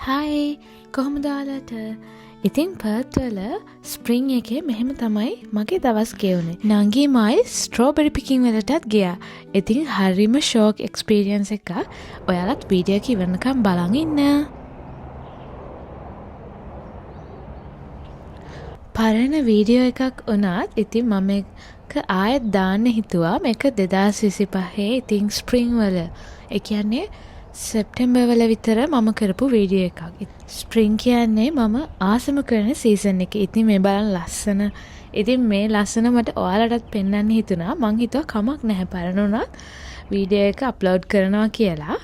හයි කොහොමද ඔයාලට? ඉතින් පර්ත් වල ස්ප්‍රින්ග් එකේ මෙහෙම තමයි මගේ දවස් ගෙවුනේ. නංගිමයි ස්ට්‍රෝබෙරි පිකින් වලටත් ගියා. ඉතින් හරිම ෂෝක් එක්ස්පීරියන්ස් එකක්. ඔයාලත් වීඩියෝ එක ඉවරනකම් බලන් ඉන්න. පරණ වීඩියෝ එකක් වුණත් ඉතින් මම එක ආයෙත් දාන්න හිතුවා. මේක 2025 ඉතින් ස්ප්‍රින්ග් වල. ඒ කියන්නේ සෙප්ටෙම්බර් වල විතර මම කරපු වීඩියෝ එකක්. ස්ප්‍රින්ග් කියන්නේ මම ආසම කරන සීසන් එක. ඉතින් මේ බලන්න ලස්සන. ඉතින් මේ ලස්සන මට ඔයාලටත් පෙන්වන්න හිතුණා. මං හිතුවා කමක් නැහැ පරණ උනත් වීඩියෝ එක අප්ලෝඩ් කරනවා කියලා.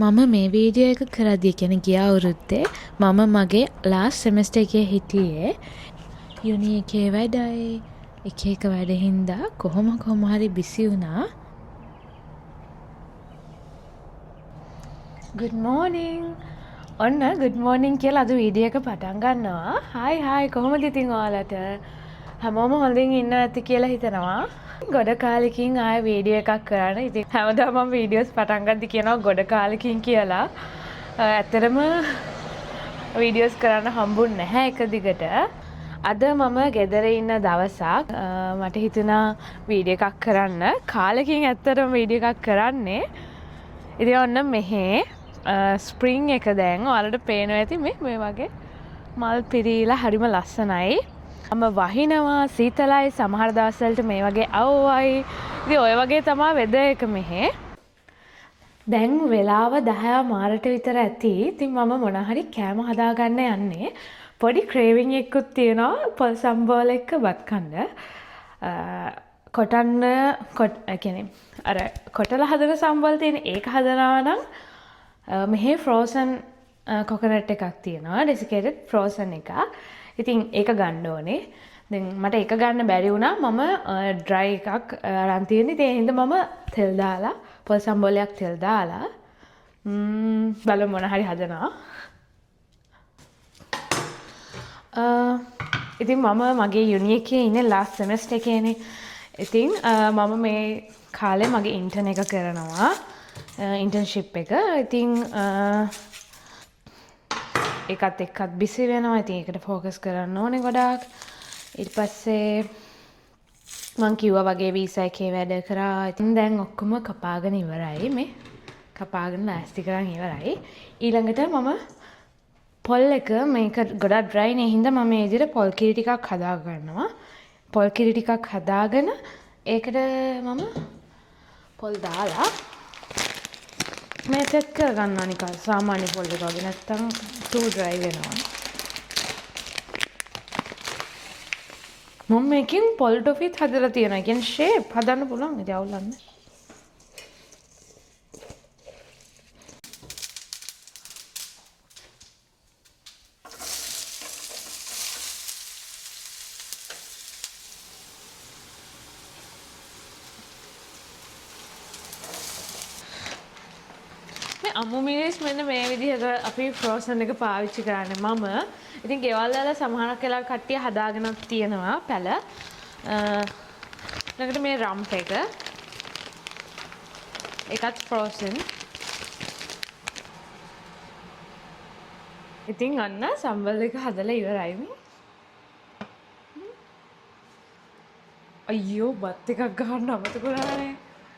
මම මේ වීඩියෝ එක කරද්දී කියන්නේ ගිය අවුරුද්දේ මම මගේ ලාස්ට් සෙමෙස්ටර් එකේ හිටියේ. යුනි එකේ වැඩයි එක වැඩ හින්දා කොහොම හරි බිසි වුණා. good morning ඔන්න good morning කියලා අද වීඩියෝ එක පටන් ගන්නවා. hi කොහොමද ඉතින් ඔයාලට? හැමෝම හොඳින් ඉන්න ඇති කියලා හිතනවා. ගොඩ කාලෙකින් ආයෙ වීඩියෝ එකක් කරන්න. ඉතින් හැමදාම මම වීඩියෝස් පටන් ගද්දි කියනවා ගොඩ කාලෙකින් කියලා. ඇත්තටම වීඩියෝස් කරන්න හම්බුන්නේ නැහැ එක දිගට. අද මම ගෙදර ඉන්න දවසක් මට හිතුණා වීඩියෝ එකක් කරන්න. කාලෙකින් ඇත්තටම වීඩියෝ එකක් කරන්නේ. ඉතින් ඔන්න මෙහේ ස්ප්‍රින්ග් එක දැන් ඔයාලට පේනවා ඇති මේ වගේ මල් පිරීලා හරිම ලස්සනයි. මම වහිනවා සීතලයි සමහර දවස්වලට මේ වගේ අවුවයි. ඉතින් ඔය වගේ තමයි වෙදර් එක මෙහේ. දැන් වෙලාව 10 මාරට විතර ඇති. ඉතින් මම මොන හරි කෑම හදාගන්න යන්නේ. පොඩි ක්‍රේවිං එකකුත් තියෙනවා පොල් සම්බෝල එක්ක බත් කන්න. කොටන්න කියන්නේ අර කොටලා හදන සම්බෝල තියෙන ඒක හදනවා නම් මෙහේ ෆ්‍රෝසන් කොකනට් එකක් තියෙනවා. ඩෙසිකේටඩ් ෆ්‍රෝසන් එකක්. ඉතින් ඒක ගන්න ඕනේ. දැන් මට ඒක ගන්න බැරි වුණා. මම ඩ්‍රයි එකක් අරන් තියෙන්නේ. ඒ හින්දා මම තෙල් දාලා පොල් සම්බෝලයක් තෙල් දාලා බලමු මොන හරි හදනවා. ඉතින් මම මගේ යුනි එකේ ඉන්නේ ලාස්ට් සෙමෙස්ටර් එකේනේ. ඉතින් මම මේ කාලේ මගේ ඉන්ටර්න් එක කරනවා. ඉන්ටර්න්ෂිප් එක. ඉතින් ඒකත් එක්කත් බිසි වෙනවා. ඉතින් ඒකට ફોකස් කරන්න ඕනේ ගොඩාක්. ඊට පස්සේ මං කිව්වා වගේ වීසා එකේ වැඩ කරා. ඉතින් දැන් ඔක්කොම කපාගෙන ඉවරයි. මේ කපාගෙන ලෑස්ති කරන් ඉවරයි. ඊළඟට මම පොල් එක මේක ගොඩක් ඩ්‍රයි නේ හින්දා මම මේ විදිහට පොල් කිරි ටිකක් හදා ගන්නවා. පොල් කිරි ටිකක් හදාගෙන ඒකට මම පොල් දාලා මේ සෙට් කර ගන්නවා නිකන් සාමාන්‍ය පොල් එක වගේ. නැත්තම් too dry වෙනවා. මම මේකෙන් පොල් ටොෆිත් හදලා තියෙනවා. කියන්නේ ෂේප් හදන්න පුළුවන්. ඉතින් අවුලන්නේ. අමු මිනිස් මෙන්න මේ විදිහට අපි ෆ්‍රෝසන් එක පාවිච්චි කරන්නේ මම. ඉතින් ගෙවල් වල සමහරක් වෙලා කට්ටිය හදාගෙනත් තියෙනවා පැල. ළඟට මේ රම්ප් එක. ඒකත් ෆ්‍රෝසන්. ඉතින් අන්න සම්බල් එක හදලා ඉවරයි මේ. අයියෝ බත් එකක් ගහන්න අමතක වුණානේ.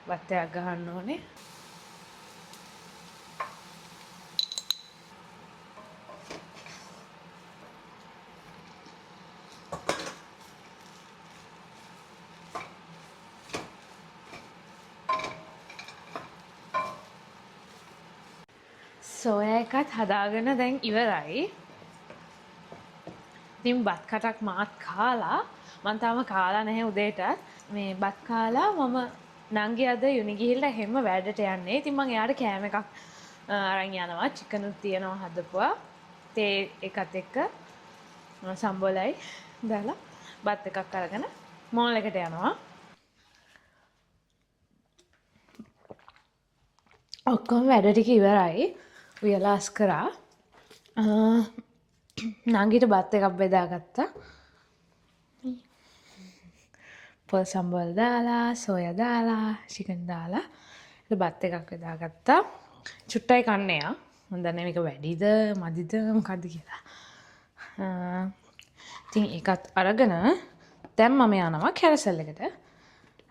බත් එකක් ගහන්න ඕනේ. සෝයා එකත් හදාගෙන දැන් ඉවරයි. ඉතින් බත් කටක් මාත් කාලා මම තාම කාලා නැහැ උදේට. මේ බත් කාලා මම නංගි අද යුනි ගිහිල්ලා හැම වැඩට යන්නේ. ඉතින් මම එයාට කෑම එකක් අරන් යනවා. චිකනුත් තියෙනවා හදපුවා. තේ එකත් එක්ක සම්බෝලයි දාලා බත් එකක් අරගෙන මෝල් එකට යනවා. ඔක්කොම වැඩ ටික ඉවරයි. වියලාස් කරා. නංගිට බත් එකක් බෙදාගත්තා. පොල් සම්බෝල දාලා, සෝයා දාලා, චිකන් දාලා බත් එකක් බෙදාගත්තා. චුට්ටයි කන්නේ යා. මම දන්නේ මේක වැඩිද මදිද මොකද්ද කියලා. ඉතින් ඒකත් අරගෙන දැන් මම යනවා කැරසල් එකට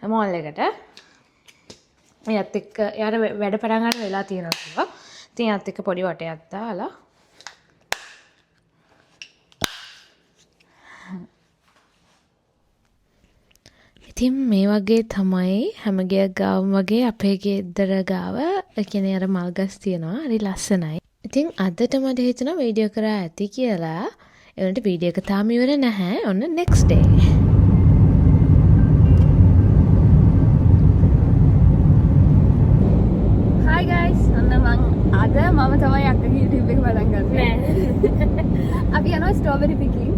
මෝල් එකට. එයාත් එක්ක යාර වැඩ පටන් ගන්න වෙලා තියෙනවා කිව්වා. ඉතින් එයාත් එක්ක පොඩි වටයක් දාලා ඉතින් මේ වගේ තමයි හැමගේ ගාවම වගේ අපේ ගෙදර ගාව කියන්නේ අර මල්ගස් තියෙනවා. හරි ලස්සනයි. ඉතින් අදට මට හිතුණා වීඩියෝ කරා ඇති කියලා. ඒ වුණාට වීඩියෝ එක තාම ඉවර නැහැ. ඔන්න next day. Hi guys, අද මම තමයි අක්කගේ YouTube එක පටන් ගන්නේ. අපි යනවා ස්ට්‍රෝබෙරි පිකින්.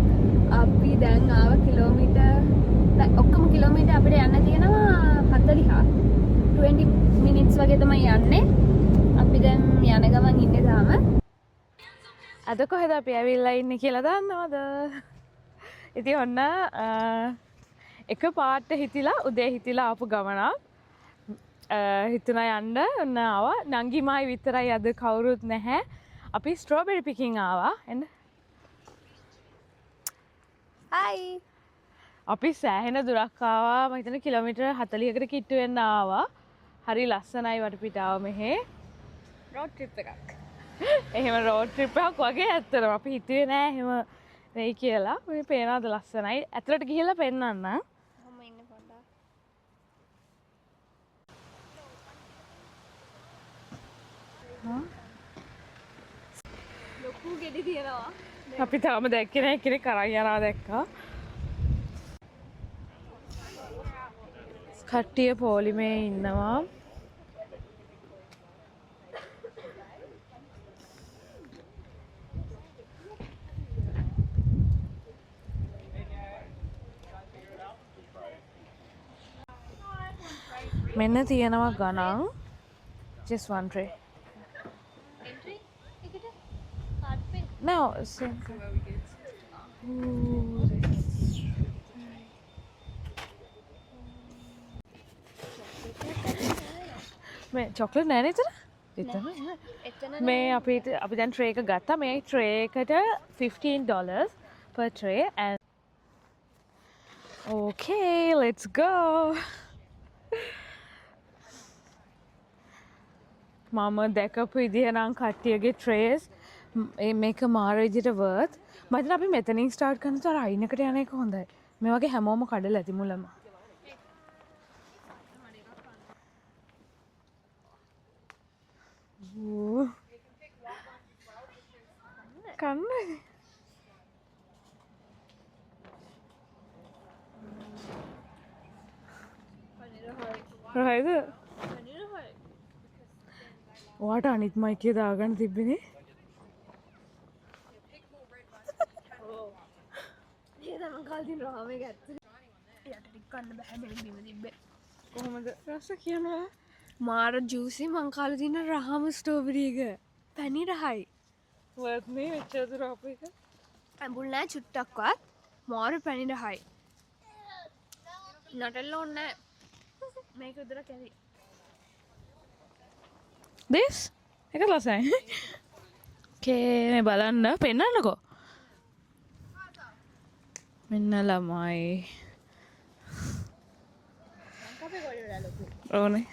අපි දැන් ආව ඔක්කොම කිලෝමීටර් අපිට යන්න තියෙනවා 40. 20 minutes වගේ තමයි යන්නේ. අපි දැන් යන ගමන් ඉන්නේ තාම. අද කොහෙද අපි ඇවිල්ලා ඉන්නේ කියලා දන්නවද? ඉතින් ඔන්න එක පාට හිතිලා උදේ හිතිලා ආපු ගමනක්. හිතුණා යන්න ඔන්න ආවා. නංගි මායි විතරයි අද කවුරුත් නැහැ. අපි ස්ට්‍රෝබෙරි පිකින් ආවා. එන්න. Hi. අපි සෑහෙන දුරක් ආවා. මම හිතන්නේ කිලෝමීටර් 40කට කිට්ටු වෙන්න ආවා. හරි ලස්සනයි වටපිටාව මෙහෙ. road trip එකක්. එහෙම රෝඩ් ට්‍රිප් එකක් වගේ ඇත්තටම අපි හිතුවේ නෑ එහෙම වෙයි කියලා. මේ පේනවාද ලස්සනයි. ඇතුළට ගිහිල්ලා පෙන්නන්න. කොහොම ඉන්න පොඩ්ඩක්. ලොකු ගෙඩි තියනවා. අපි තාම දැක්කේ නෑ කෙනෙක් අරන් යනවා දැක්කා. කට්ටිය පොලිමේ ඉන්නවා. මෙන්න තියෙනවා ගණන්. just one tray. Entry එකට card pen. No, same. මේ චොක්ලට් නෑ නේද? එතන. එතන මේ අපි දැන් ට්‍රේ එක ගත්තා. මේ ට්‍රේ එකට $15 per tray and okay, let's go. මම දැකපු විදිහ නම් කට්ටියගේ ට්‍රේස් මේක මාර විදිහට worth. මම හිතන අපි මෙතනින් ස්ටාර්ට් කරන තර අයිනකට යන එක හොඳයි. මේ වගේ හැමෝම කඩලා ඇති මුලම. කන්න රහයිද? ඔයාට අනිත් මයිකේ දාගන්න තිබ්බනේ. ඒ තමයි කල්දින් රහම එක ඇත්තට. යට ටික කන්න බෑ බෙලි බිම තිබ්බේ. කොහොමද රස කියනවා? මාර ජූසි මං කාලා තියෙන රහම ස්ට්‍රෝබෙරි එක. පැණි රහයි. worth මේ මෙච්චර දුර ආපු එක. ඇඹුල් නෑ චුට්ටක්වත්. මාර පැණි රහයි. නටන්න ඕනේ නෑ. මේක විතර කැරි. this එක ලස්සනයි. මේ බලන්න පෙන්නන්නකෝ. මෙන්න ළමයි. ඕනේ.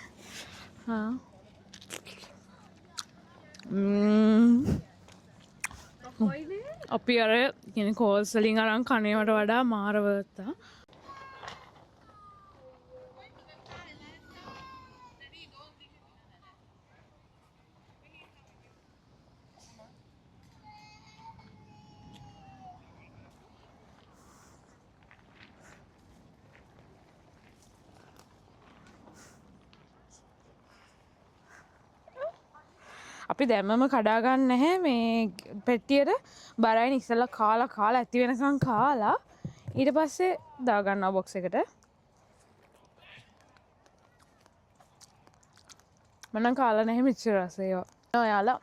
හා. අපි අර කියන්නේ කෝල්ස් වලින් අරන් කණේවට වඩා මාර වර්තා. අපි දැම්මම කඩා ගන්න නැහැ මේ පෙට්ටියට බරයින් ඉස්සෙල්ලා කාලා ඇති වෙනකන් කාලා ඊට පස්සේ දා ගන්නවා බොක්ස් එකට. මම කාලා නැහැ මෙච්චර රස ඒවා. ඔයාලා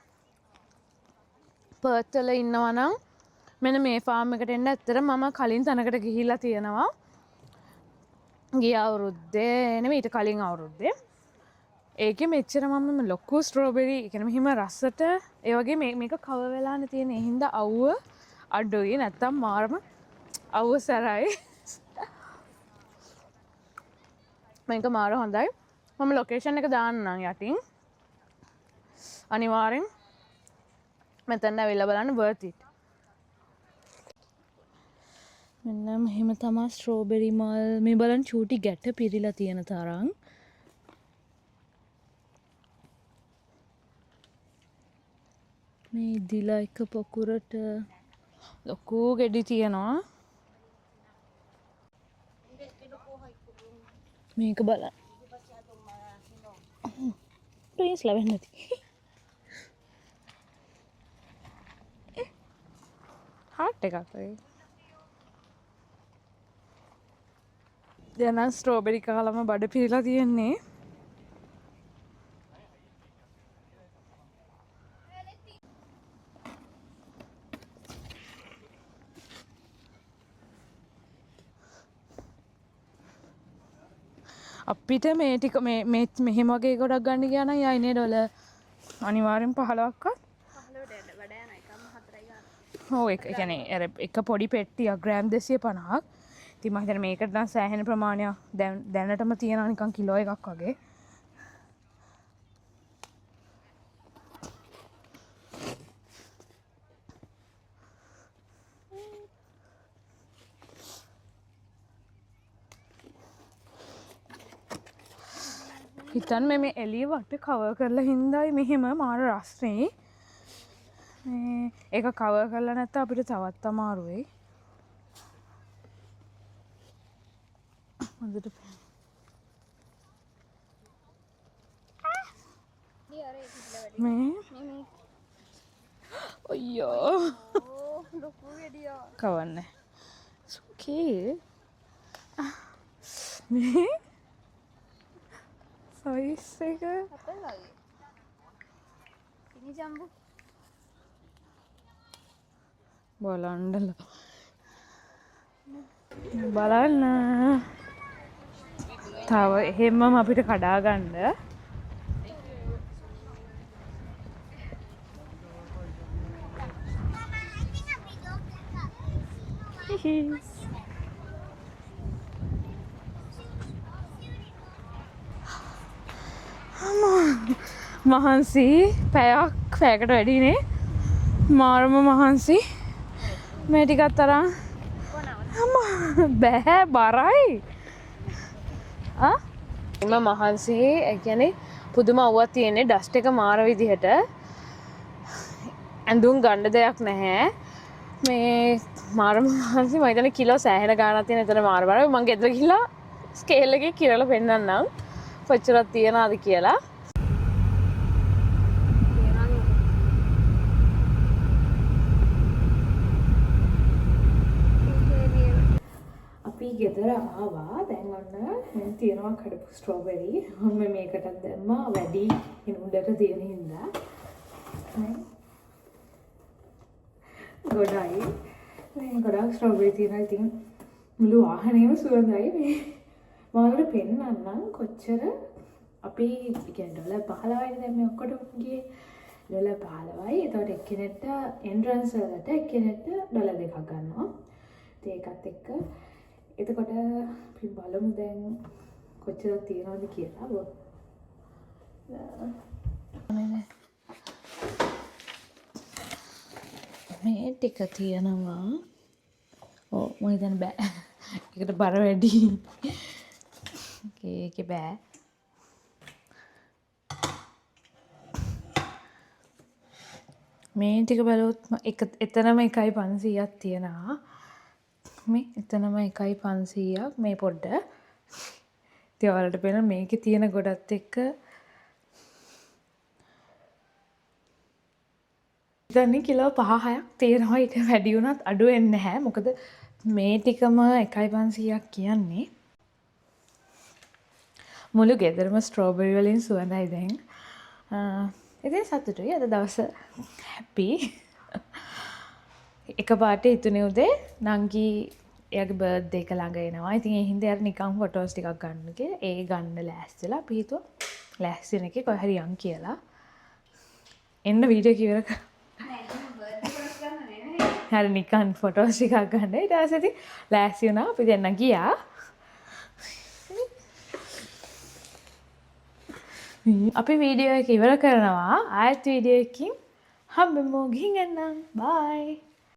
පර්ත් වල ඉන්නවා නම් මෙන්න මේ ෆාම් එකට එන්න ඇත්තට මම කලින් තැනකට ගිහිල්ලා තියෙනවා. ගිය අවුරුද්දේ නෙමෙයි ඊට කලින් අවුරුද්දේ. ඒකෙ මෙච්චර මම ලොකු ස්ට්‍රෝබෙරි එකන මෙහිම රස්සට ඒවගේ මේක කව වෙලාන තියෙන හින්ද අව්ව අඩුයි නැත්තම් මාරම අව්ව සැරයි මේක මාර හොඳයි මම ලොකේෂන් එක දාන්නම් යටින් අනිවාරෙන් මෙතැන්න වෙල්ල බලන්න වර්තිට මෙන්න මෙහෙම තමා ස්ට්‍රෝබෙරි මල් මේ බලන් චූටි ගැට පිරිලා තියෙන තරම් මේ දිලා එක පොකුරට ලොකූ ගෙඩි තියෙනවා මේක බලන්න ප්‍රීස් ලැබෙන්නේ නැති හාට් එකක් වගේ දැන් ස්ට්‍රෝබෙරි කාලම බඩ පිරලා තියෙන්නේ අපිට මේ ටික මෙහෙම වගේ ගොඩක් ගන්න ගියා නම් යයිනේ ඩොලර් අනිවාර්යෙන් 15ක්වත් 15ට වඩා යන එකම 4යි ගන්න. ඔව් ඒක කියන්නේ අර එක පොඩි පෙට්ටියක් ග්‍රෑම් 250ක්. ඉතින් මම හිතන්නේ මේකට නම් සෑහෙන ප්‍රමාණයක් දැනටම තියෙනවා නිකන් කිලෝ එකක් වගේ. හිතන් මේ එළිය වට කවර් කරලා හින්දායි මෙහෙම මාර රස්නේ මේ ඒක කවර් කරලා නැත්නම් අපිට තවත් අමාරුයි හොඳට මේ අයියෝ ලොකු ගෙඩියක්. කවන්නේ සුකේ මේ සයිස් එක අපේ වගේ. ඉනි ජම්බු. බලන්න තව එහෙමම අපිට කඩා ගන්න මහන්සි පැයකට වැඩිනේ මාරම මහන්සි මේ ටිකත් තරම් බෑ බරයි එම මහන්සි කියන්නේ පුදුම අවුවක් තියෙන්නේ ඩස්ට් එක මාර විදිහට ඇඳුම් ගන්න දෙයක් නැහැ මේ මාරම මහන්සි මම හිතන්නේ කිලෝ සෑහෙන ගාණක් තියෙන එතන මාර බරයි මම ගෙදර ගිහලා ස්කේල් එකේ කිරලා පෙන්නන්නම් කොච්චරක් තියනවාද කියලා අපි ගෙදර ආවා දැන් ඔන්න මම තියනවා කඩපු ස්ට්‍රෝබෙරි මම මේකටත් දැම්මා වැඩි උඩට තියෙන හින්දා ගොඩයි මේ ගොඩක් ස්ට්‍රෝබෙරි තියෙනවා ඉතින් මුළු වාහනේම සුවඳයි මේ මම ඔයාලට පෙන්නන්නම් කොච්චර අපි කියන්නේ ඩොලර් 15යි දැන් මේ ඔක්කොටම ගියේ ඩොලර් 15යි එතකොට එක්කෙනෙක්ට එන්ට්‍රන්ස් වලට එක්කෙනෙක්ට ඩොලර් 2ක් ගන්නවා ඉතින් ඒකත් එක්ක එතකොට අපි බලමු දැන් කොච්චර තියනවද කියලා. මේ ටික තියනවා. ඔව් මම හිතන්නේ බෑ. ඒකට බර වැඩි. ඒකේ බෑ. මේ ටික බලුවොත් එතනම 1.500ක් තියනවා. මේ එතනම 1.500ක් මේ පොඩ්ඩ ඉතින් ඔයාලට පේන මේකේ තියෙන ගොඩත් එක්ක දැන් කිලෝ 5-6ක් තියෙනවා ඊට වැඩි වුණත් අඩු වෙන්නේ නැහැ මොකද මේ ටිකම 1.500ක් කියන්නේ මුළු ගෙදරම ස්ට්‍රෝබෙරි වලින් සුවඳයි දැන් ඉතින් සතුටුයි අද දවස හැපි එකපාරට හිතුනේ උදේ නංගි එයාගේ බර්ත්ඩේ එක ළඟ එනවා. ඉතින් ඒ හින්දා යාර නිකන් ෆොටෝස් ටිකක් ගන්න කියලා ඒ ගන්න ලෑස්තිලා අපි හිතුවා ලෑස්ති වෙන එකේ කොහේ හරි යන් කියලා. එන්න වීඩියෝ එක ඉවර කර. හරි නිකන් ෆොටෝස් ටිකක් ගන්න. ඊට පස්සේ ඉතින් ලෑස්ති වුණා. අපි දෙන්න ගියා. අපි වීඩියෝ එක ඉවර කරනවා. ආයෙත් වීඩියෝ එකකින් හම්බෙමු. ගිහින් එන්නම්. බයි.